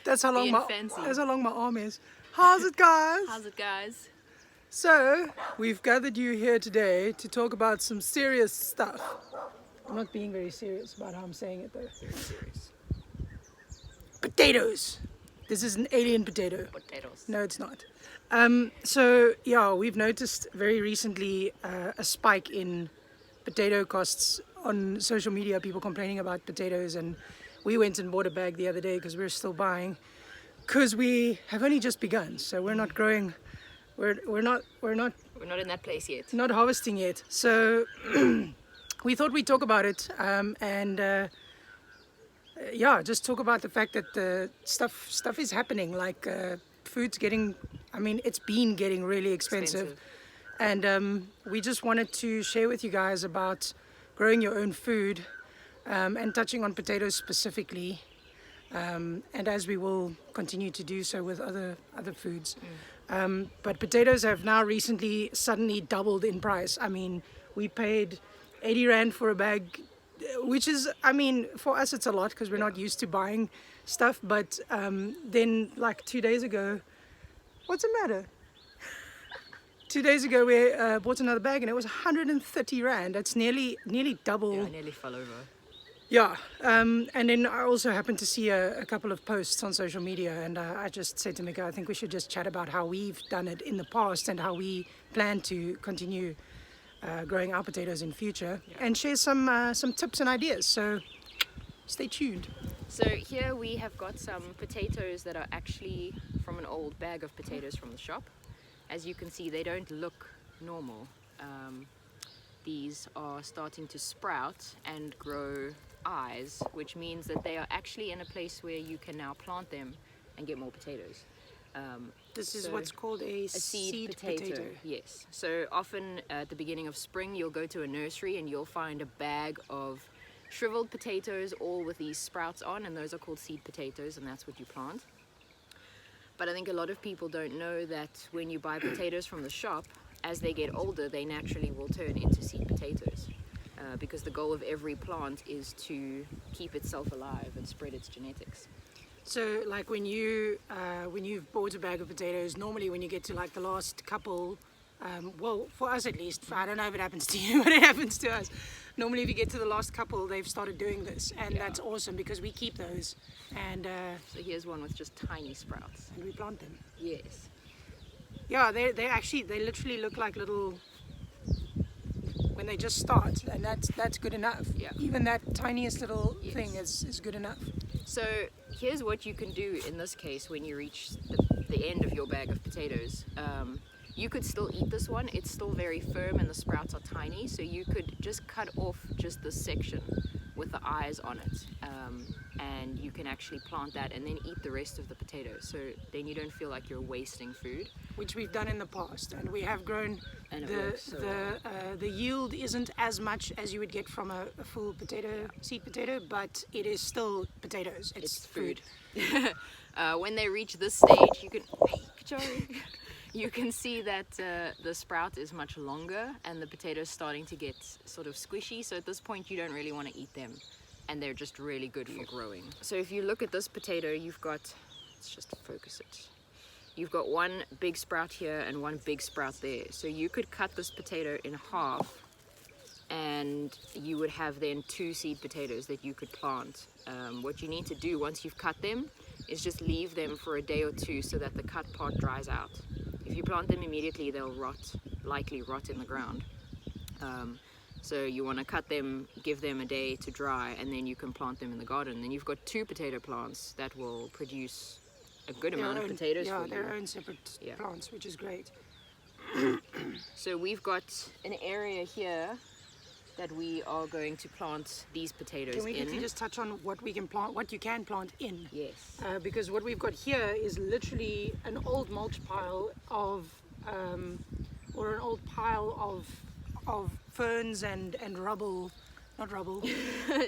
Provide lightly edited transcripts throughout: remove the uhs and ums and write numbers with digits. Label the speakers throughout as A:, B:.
A: That's how long
B: Being
A: my
B: fancy.
A: that's how long my arm is. How's it, guys?
B: How's it, guys?
A: So we've gathered you here today to talk about some serious stuff. I'm not being very serious about how I'm saying it though.
B: Very serious.
A: Potatoes. This is an alien potato.
B: Potatoes.
A: No, it's not. So yeah, we've noticed very recently a spike in potato costs on social media. People complaining about potatoes, and we went and bought a bag the other day because we're still buying. Because we have only just begun, so we're not growing. We're not
B: in that place yet.
A: not harvesting yet. So we thought we'd talk about it and yeah, just talk about the fact that stuff is happening. Like food's getting. I mean, it's been getting really expensive. And we just wanted to share with you guys about growing your own food and touching on potatoes specifically. And as we will continue to do so with other foods. But potatoes have now recently suddenly doubled in price. I mean, we paid 80 Rand for a bag, which is, I mean, for us it's a lot because we're not used to buying stuff. But then like 2 days ago, what's the matter? 2 days ago we bought another bag and it was 130 Rand. That's nearly double.
B: Yeah, I nearly fell over.
A: Yeah, and then I also happened to see a couple of posts on social media, and I just said to Mika, I think we should just chat about how we've done it in the past and how we plan to continue growing our potatoes in future, and share some tips and ideas. So stay tuned.
B: So here we have got some potatoes that are actually from an old bag of potatoes from the shop. As you can see, they don't look normal. These are starting to sprout and grow eyes, which means that they are actually in a place where you can now plant them and get more potatoes.
A: This is what's called a seed potato.
B: Yes. So often at the beginning of spring, you'll go to a nursery and you'll find a bag of shriveled potatoes, all with these sprouts on, and those are called seed potatoes, and that's what you plant. But I think a lot of people don't know that when you buy potatoes from the shop, as they get older, they naturally will turn into seed potatoes. Because the goal of every plant is to keep itself alive and spread its genetics.
A: So like when you've bought a bag of potatoes, normally when you get to like the last couple, well, for us at least, I don't know if it happens to you, but it happens to us. Normally if you get to the last couple, they've started doing this, and that's awesome because we keep those. And
B: so here's one with just tiny sprouts.
A: And we plant them.
B: Yes.
A: Yeah, they literally look like little, when they just start, and that's good enough.
B: Yeah.
A: Even that tiniest little thing is good enough.
B: So here's what you can do in this case when you reach the end of your bag of potatoes. You could still eat this one. It's still very firm and the sprouts are tiny, so you could just cut off just this section with the eyes on it, and you can actually plant that and then eat the rest of the potatoes, so then you don't feel like you're wasting food.
A: Which we've done in the past, and we have grown.
B: And
A: the yield isn't as much as you would get from a full potato, seed potato, but it is still potatoes. It's food.
B: When they reach this stage, you can see that the sprout is much longer and the potatoes starting to get sort of squishy. So at this point, you don't really want to eat them, and they're just really good for growing. So if you look at this potato, you've got, let's just focus it. You've got one big sprout here and one big sprout there. So you could cut this potato in half, and you would have then 2 seed potatoes that you could plant. What you need to do once you've cut them is just leave them for a day or 2 so that the cut part dries out. If you plant them immediately, they'll likely rot in the ground. So you want to cut them, give them a day to dry, and then you can plant them in the garden. Then you've got 2 potato plants that will produce a good amount of potatoes for you.
A: Yeah, their own separate plants, which is great.
B: So we've got an area here that we are going to plant these potatoes in.
A: Can we quickly just touch on what we can plant, what you can plant in?
B: Yes.
A: Because what we've got here is literally an old mulch pile of, or an old pile of ferns and rubble, not rubble.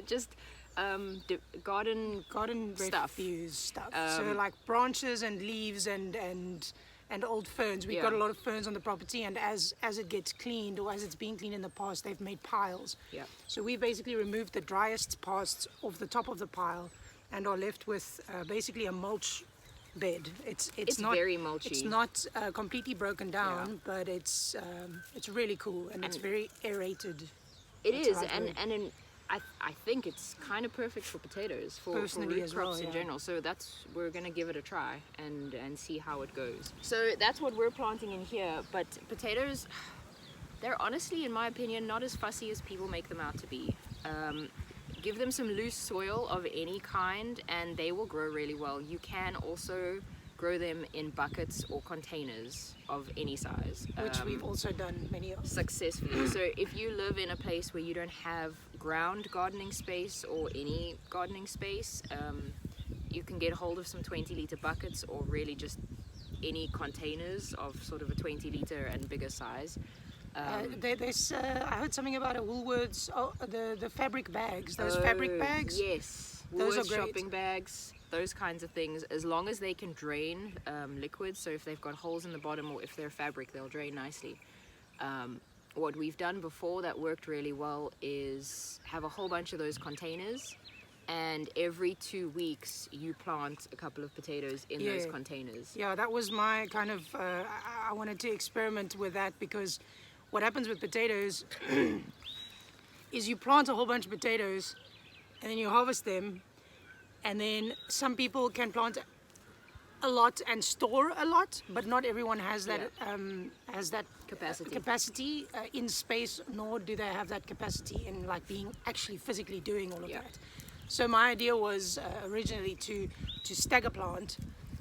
B: Just garden stuff.
A: refuse stuff. So like branches and leaves and old ferns. We've got a lot of ferns on the property, and as it gets cleaned, or as it's been cleaned in the past, they've made piles.
B: Yeah.
A: So we basically removed the driest parts off the top of the pile and are left with basically a mulch bed. It's not
B: very mulchy.
A: It's not completely broken down, but it's really cool, and it's very aerated.
B: It
A: That's
B: is,
A: how I feel.
B: I think it's kind of perfect for potatoes, for
A: Personally
B: root
A: as well,
B: crops in
A: yeah.
B: general. So we're gonna give it a try and see how it goes. So that's what we're planting in here. But potatoes, they're honestly, in my opinion, not as fussy as people make them out to be. Give them some loose soil of any kind, and they will grow really well. You can also grow them in buckets or containers of any size,
A: Which we've also done many of.
B: successfully. So if you live in a place where you don't have ground gardening space or any gardening space, you can get hold of some 20-liter buckets, or really just any containers of sort of a 20-liter and bigger size.
A: I heard something about a Woolworths. Oh, the fabric bags. Those fabric bags.
B: Yes,
A: Those are
B: Woolworths
A: great.
B: shopping bags, those kinds of things. As long as they can drain liquids, so if they've got holes in the bottom or if they're fabric, they'll drain nicely. What we've done before that worked really well is have a whole bunch of those containers, and every 2 weeks you plant a couple of potatoes in those containers.
A: Yeah, that was my kind of. I wanted to experiment with that, because what happens with potatoes is you plant a whole bunch of potatoes and then you harvest them, and then some people can plant a lot and store a lot, but not everyone has that capacity in space, nor do they have that capacity in like being actually physically doing all of that. So my idea was originally to stagger plant.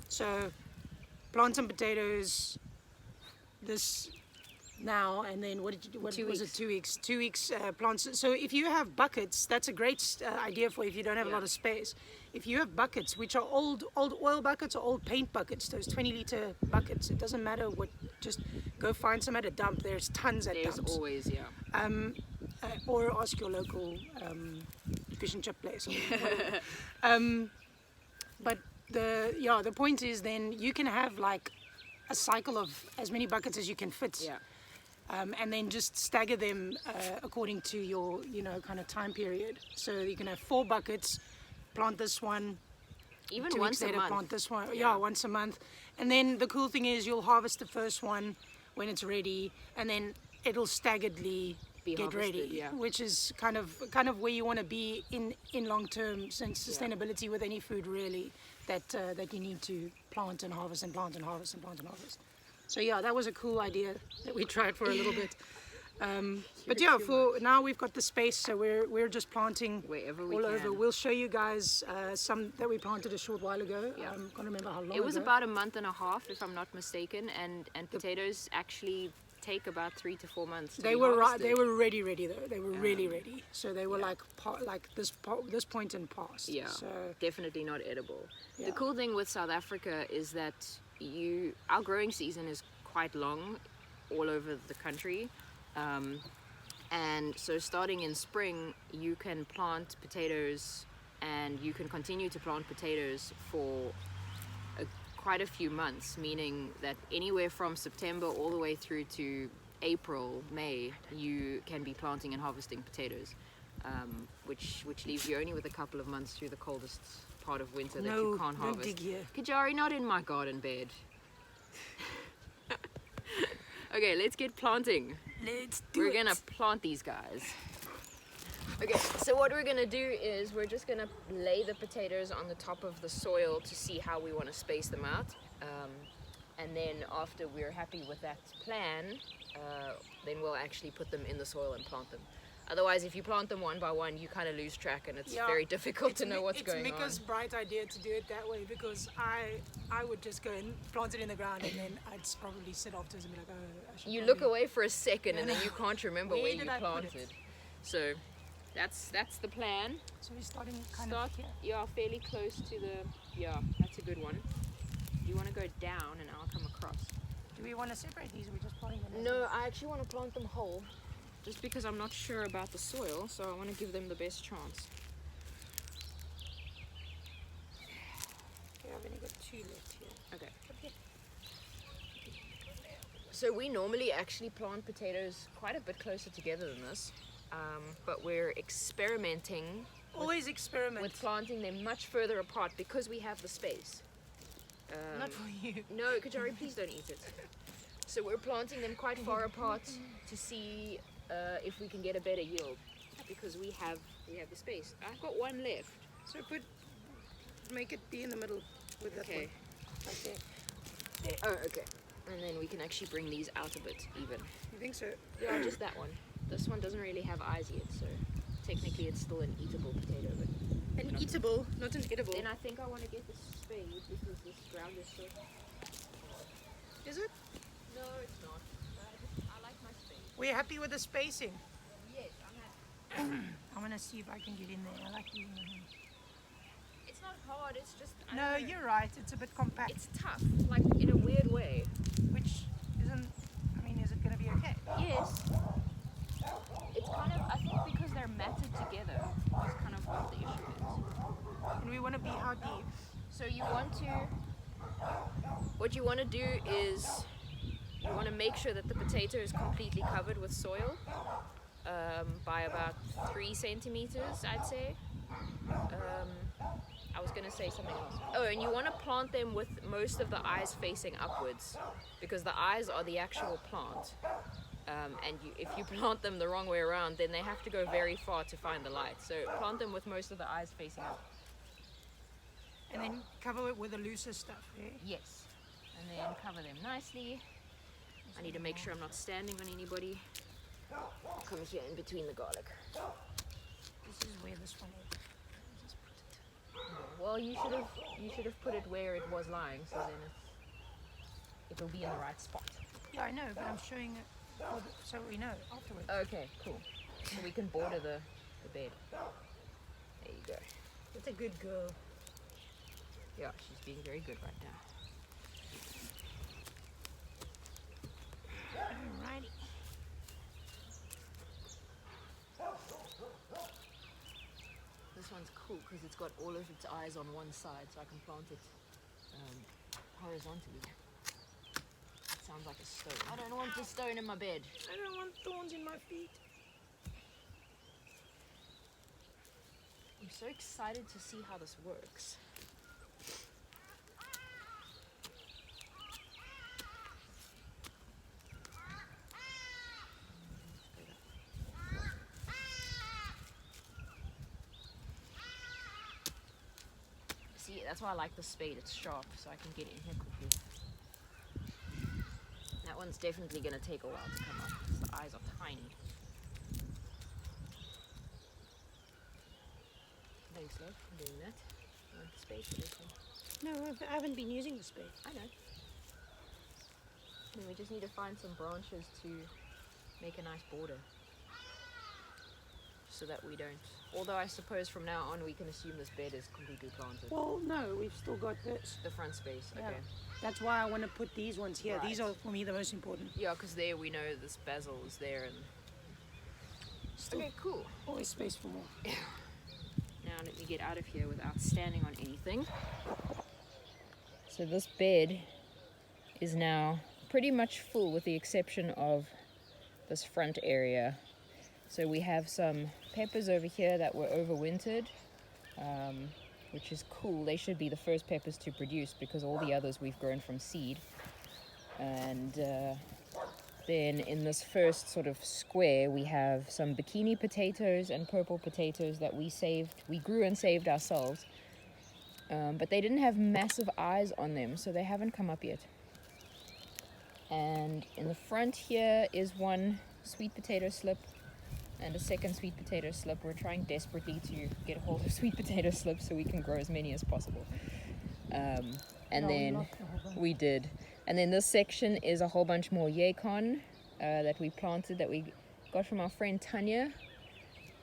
A: So plant some potatoes this now, and then what was
B: 2
A: it?
B: weeks.
A: 2 weeks. 2 weeks plants. So if you have buckets, that's a great idea for if you don't have a lot of space. If you have buckets, which are old oil buckets or old paint buckets, those 20-liter buckets, it doesn't matter what. Just go find some at a dump. There's tons at dumps.
B: There's always,
A: Or ask your local fish and chip place. Or whatever. But the point is, then you can have like a cycle of as many buckets as you can fit.
B: Yeah.
A: And then just stagger them according to your, kind of time period. So you can have 4 buckets, plant this one,
B: Even
A: 2
B: once
A: weeks later
B: a month.
A: plant this one. Yeah, once a month. And then the cool thing is you'll harvest the first one when it's ready, and then it'll staggeredly
B: Be
A: get
B: harvested,
A: ready,
B: yeah.
A: which is kind of where you want to be in long-term sustainability with any food, really, that you need to plant and harvest and plant and harvest and plant and harvest. So yeah, that was a cool idea that we tried for a little bit. But yeah, for now we've got the space, so we're just planting
B: Wherever we
A: all
B: can.
A: over. We'll show you guys some that we planted a short while ago.
B: Yeah.
A: Can't remember how long
B: It was
A: ago.
B: about a month and a half, if I'm not mistaken, and potatoes actually take about 3 to 4 months to
A: They
B: be
A: were
B: harvested.
A: They were ready though. They were really ready. So they were like this point and past.
B: Yeah,
A: So
B: definitely not edible.
A: Yeah.
B: The cool thing with South Africa is that our growing season is quite long all over the country. And so starting in spring, you can plant potatoes, and you can continue to plant potatoes for quite a few months, meaning that anywhere from September all the way through to April, May, you can be planting and harvesting potatoes, which leaves you only with a couple of months through the coldest part of winter that you can't
A: don't
B: harvest.
A: dig here.
B: Kajari, not in my garden bed. Okay, let's get planting.
A: Let's do
B: We're
A: it.
B: gonna plant these guys. Okay, so what we're gonna do is we're just gonna lay the potatoes on the top of the soil to see how we want to space them out. And then after we're happy with that plan, then we'll actually put them in the soil and plant them. Otherwise, if you plant them one by one, you kind of lose track, and it's very difficult to know what's going on.
A: It's Mika's bright idea to do it that way, because I would just go and plant it in the ground, and then I'd probably sit afterwards and be like, oh, I should
B: You
A: probably...
B: look away for a second, and then you can't remember
A: Where
B: where
A: did
B: you
A: I put
B: planted.
A: it?
B: So that's the plan.
A: So we're starting kind
B: Start,
A: of here.
B: yeah, fairly close to that's a good one. You want to go down, and I'll come across.
A: Do we want to separate these, or we just planting them?
B: No, I actually want to plant them whole, just because I'm not sure about the soil, so I want to give them the best chance.
A: Okay, I've only got 2 left here.
B: Okay. So we normally actually plant potatoes quite a bit closer together than this, but we're experimenting
A: Always experiment.
B: with planting them much further apart because we have the space.
A: Not for you.
B: No, Kajari, please don't eat it. So we're planting them quite far apart to see if we can get a better yield because we have the space. I've got one left.
A: So make it be in the middle with that
B: Okay.
A: one. Okay.
B: Oh, okay. And then we can actually bring these out a bit even.
A: You think so?
B: Yeah, just that one. This one doesn't really have eyes yet, so technically it's still an eatable potato. But
A: An eatable, not an edible.
B: then I think I want to get the spade because this ground is so...
A: Is it?
B: No, it's not. I like my spade.
A: We're happy with the spacing.
B: Yes, I'm happy.
A: I want to see if I can get in there. I like using my hand.
B: It's not hard, it's just... I
A: No,
B: don't know.
A: you're right. It's a bit compact.
B: It's tough, like in a weird way.
A: Which isn't... I mean, is it going to be okay?
B: Yes. It's kind of, I think because they're matted together, is kind of what the issue is.
A: And we want to be how deep?
B: So you want to, what you want to do is, you want to make sure that the potato is completely covered with soil by about 3 centimeters, I'd say. I was going to say something else. Oh, and you want to plant them with most of the eyes facing upwards because the eyes are the actual plant. And if you plant them the wrong way around, then they have to go very far to find the light. So plant them with most of the eyes facing up.
A: And then cover it with the looser stuff, eh?
B: Yes. And then cover them nicely. I need to make sure I'm not standing on anybody. I'll come here in between the garlic.
A: This is where this one is. Just put it.
B: Well, you should have put it where it was lying, so then it'll be in the right spot.
A: Yeah, I know, but I'm showing it so we know afterwards.
B: Okay, cool. So we can border the bed. There you go.
A: It's a good girl.
B: Yeah, she's being very good right now.
A: Alrighty.
B: This one's cool because it's got all of its eyes on one side, so I can plant it horizontally. It sounds like a stone. I don't want the stone in my bed.
A: I don't want thorns in my feet.
B: I'm so excited to see how this works. See, that's why I like the spade. It's sharp, so I can get in here quickly. That one's definitely going to take a while to come up because the eyes are tiny. Thanks, love, for doing that. You want the spade for this one?
A: No, I haven't been using the spade.
B: I know. And we just need to find some branches to make a nice border. So that we don't... Although I suppose from now on we can assume this bed is completely planted.
A: Well, no, we've still got this.
B: The front space,
A: Yeah.
B: okay.
A: That's why I want to put these ones here.
B: Right.
A: These are, for me, the most important.
B: Yeah, because there we know this basil is there and...
A: Still
B: Okay, cool.
A: always space for more.
B: Now let me get out of here without standing on anything. So this bed is now pretty much full with the exception of this front area. So we have some peppers over here that were overwintered, which is cool. They should be the first peppers to produce because all the others we've grown from seed. And then in this first sort of square, we have some bikini potatoes and purple potatoes that we grew and saved ourselves. But they didn't have massive eyes on them, so they haven't come up yet. And in the front here is one sweet potato slip and a second sweet potato slip. We're trying desperately to get a hold of sweet potato slips so we can grow as many as possible. And then we did. And then this section is a whole bunch more yacon that we planted that we got from our friend Tanya.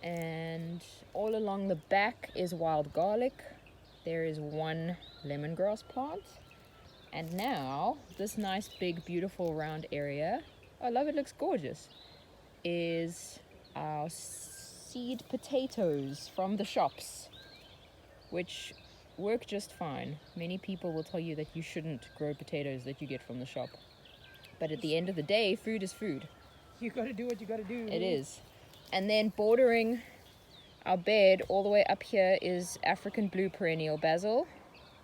B: And all along the back is wild garlic. There is one lemongrass plant. And now this nice big beautiful round area, I love it, looks gorgeous, is our seed potatoes from the shops, which work just fine. Many people will tell you that you shouldn't grow potatoes that you get from the shop, but at the end of the day, food is food.
A: You got to do what you got to do.
B: It is. And then bordering Our bed all the way up here is African blue perennial basil.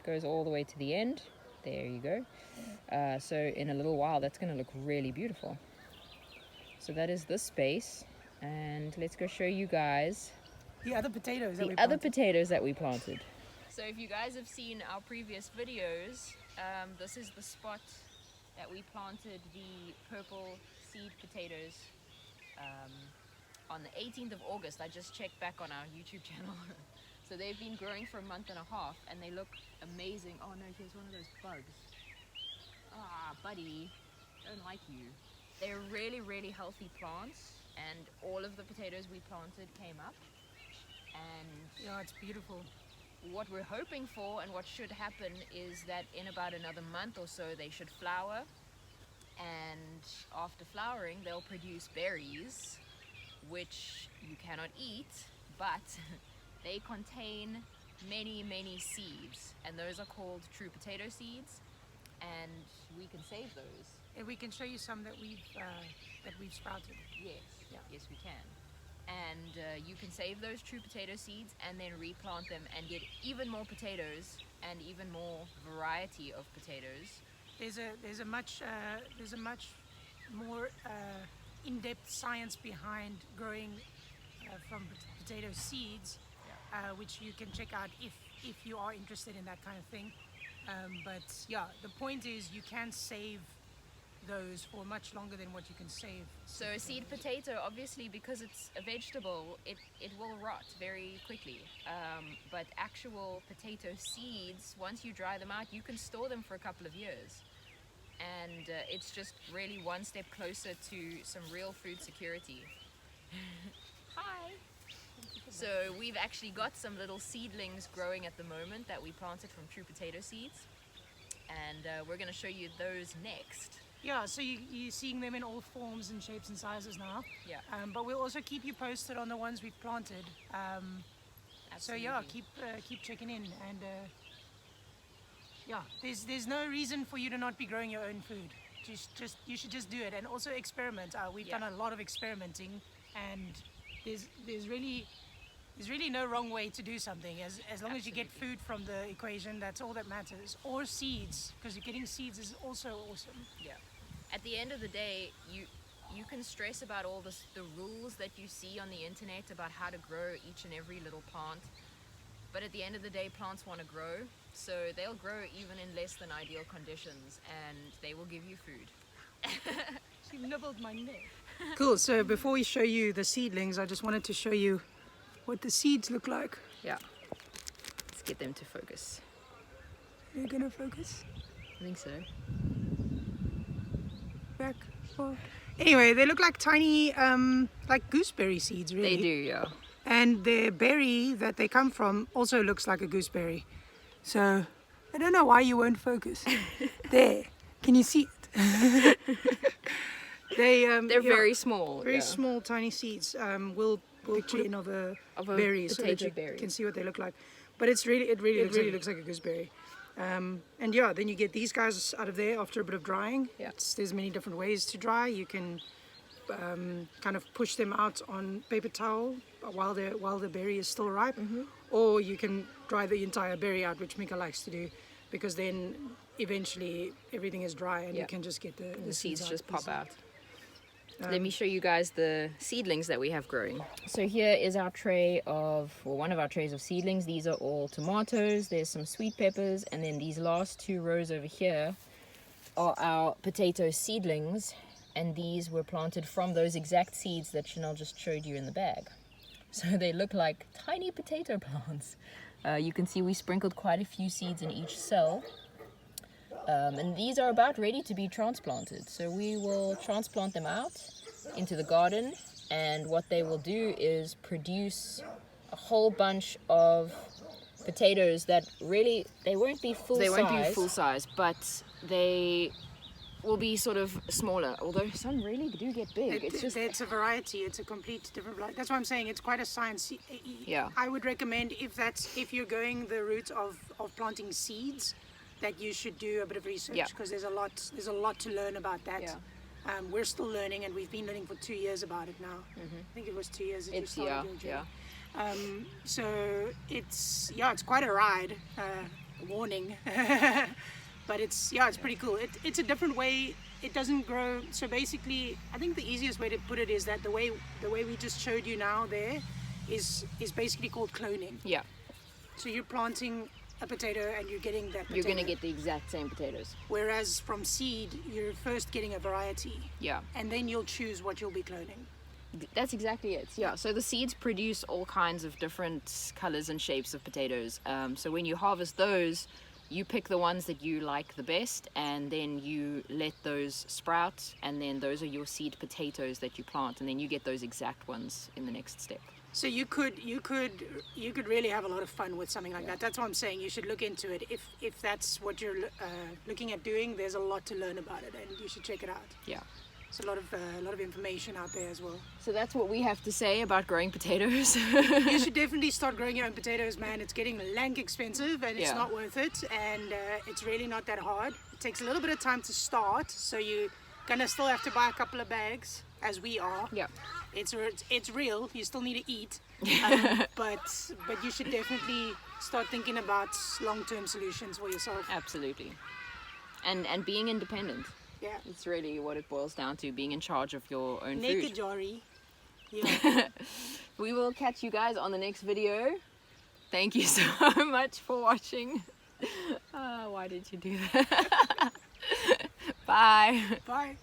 B: Goes all the way to the end. There you go. So in a little while that's going to look really beautiful. So that is this space, and let's go show you guys
A: the other potatoes
B: that we planted. So if you guys have seen our previous videos, this is the spot that we planted the purple seed potatoes on the 18th of August. I just checked back on our YouTube channel. So they've been growing for a month and a half, and they look amazing. Oh no, here's one of those bugs. Ah, buddy, don't like you. They're really, really healthy plants, and all of the potatoes we planted came up. And
A: yeah, it's beautiful.
B: What we're hoping for and what should happen is that in about another month or so they should flower, and after flowering they'll produce berries which you cannot eat, but they contain many seeds, and those are called true potato seeds, and we can save those.
A: And we can show you some that we've sprouted.
B: Yes, yeah. Yes we can. And you can save those true potato seeds and then replant them and get even more potatoes and even more variety of potatoes.
A: There's a much more in-depth science behind growing from potato seeds, which you can check out if you are interested in that kind of thing. But yeah, the point is you can save those for much longer than what you can save.
B: So a seed potato, obviously, because it's a vegetable, it will rot very quickly. But actual potato seeds, once you dry them out, you can store them for a couple of years. And it's just really one step closer to some real food security. Hi! So we've actually got some little seedlings growing at the moment that we planted from true potato seeds. And we're going to show you those next.
A: Yeah, so you're seeing them in all forms and shapes and sizes now.
B: Yeah.
A: But we'll also keep you posted on the ones we've planted. So yeah, keep checking in, and yeah, there's no reason for you to not be growing your own food. Just you should just do it, and also experiment. We've done a lot of experimenting, and there's really no wrong way to do something. As long as you get food from the equation, that's all that matters. Or seeds, because getting seeds is also awesome.
B: Yeah. At the end of the day, you can stress about all the rules that you see on the internet about how to grow each and every little plant. But at the end of the day, plants want to grow, so they'll grow even in less than ideal conditions, and they will give you food.
A: She nibbled my neck. Cool, so before we show you the seedlings, I just wanted to show you what the seeds look like.
B: Yeah. Let's get them to focus.
A: They're gonna focus?
B: I think so.
A: Back, forward. Anyway, they look like tiny, like gooseberry seeds, really.
B: They do, yeah.
A: And the berry that they come from also looks like a gooseberry. So, I don't know why you won't focus. There. Can you see it?
B: They're very small.
A: Very small, tiny seeds. We'll picture in of a berry so that you can see what they look like. But it really looks like a gooseberry. And yeah, then you get these guys out of there after a bit of drying.
B: Yeah.
A: There's many different ways to dry. You can kind of push them out on paper towel while the berry is still ripe, or you can dry the entire berry out, which Mika likes to do, because then eventually everything is dry and you can just get the
B: seeds just pop out. Let me show you guys the seedlings that we have growing. So here is our tray one of our trays of seedlings. These are all tomatoes, there's some sweet peppers, and then these last two rows over here are our potato seedlings, and these were planted from those exact seeds that Chanel just showed you in the bag. So they look like tiny potato plants. You can see we sprinkled quite a few seeds in each cell. And these are about ready to be transplanted. So we will transplant them out into the garden, and what they will do is produce a whole bunch of potatoes that really, they won't be full size. They won't be full size, but they will be sort of smaller, although some really do get big.
A: It's a variety. It's a complete different variety. That's why I'm saying it's quite a science.
B: Yeah.
A: I would recommend, if you're going the route of planting seeds, that you should do a bit of research, because there's a lot to learn about that.
B: Yeah.
A: We're still learning, and we've been learning for 2 years about it now. I think it was 2 years that you started your journey. So it's quite a ride. Warning, but it's pretty cool. It's a different way. It doesn't grow. So basically, I think the easiest way to put it is that the way we just showed you now there is basically called cloning.
B: Yeah.
A: So you're planting a potato and you're getting that potato.
B: You're going to get the exact same potatoes.
A: Whereas from seed, you're first getting a variety.
B: Yeah.
A: And then you'll choose what you'll be cloning.
B: That's exactly it. Yeah. So the seeds produce all kinds of different colors and shapes of potatoes. So when you harvest those, you pick the ones that you like the best, and then you let those sprout, and then those are your seed potatoes that you plant, and then you get those exact ones in the next step.
A: So you could really have a lot of fun with something like that. That's what I'm saying. You should look into it. If that's what you're looking at doing, there's a lot to learn about it, and you should check it out.
B: Yeah.
A: There's a lot of information out there as well.
B: So that's what we have to say about growing potatoes.
A: You should definitely start growing your own potatoes, man. It's getting lank expensive, and it's not worth it. And it's really not that hard. It takes a little bit of time to start, so you're gonna still have to buy a couple of bags, as we are.
B: Yeah.
A: It's real. You still need to eat, but you should definitely start thinking about long-term solutions for yourself.
B: Absolutely. And being independent.
A: Yeah.
B: It's really what it boils down to, being in charge of your own
A: Naked
B: food.
A: Jory. Yeah.
B: We will catch you guys on the next video. Thank you so much for watching. Why did you do that? Bye.
A: Bye.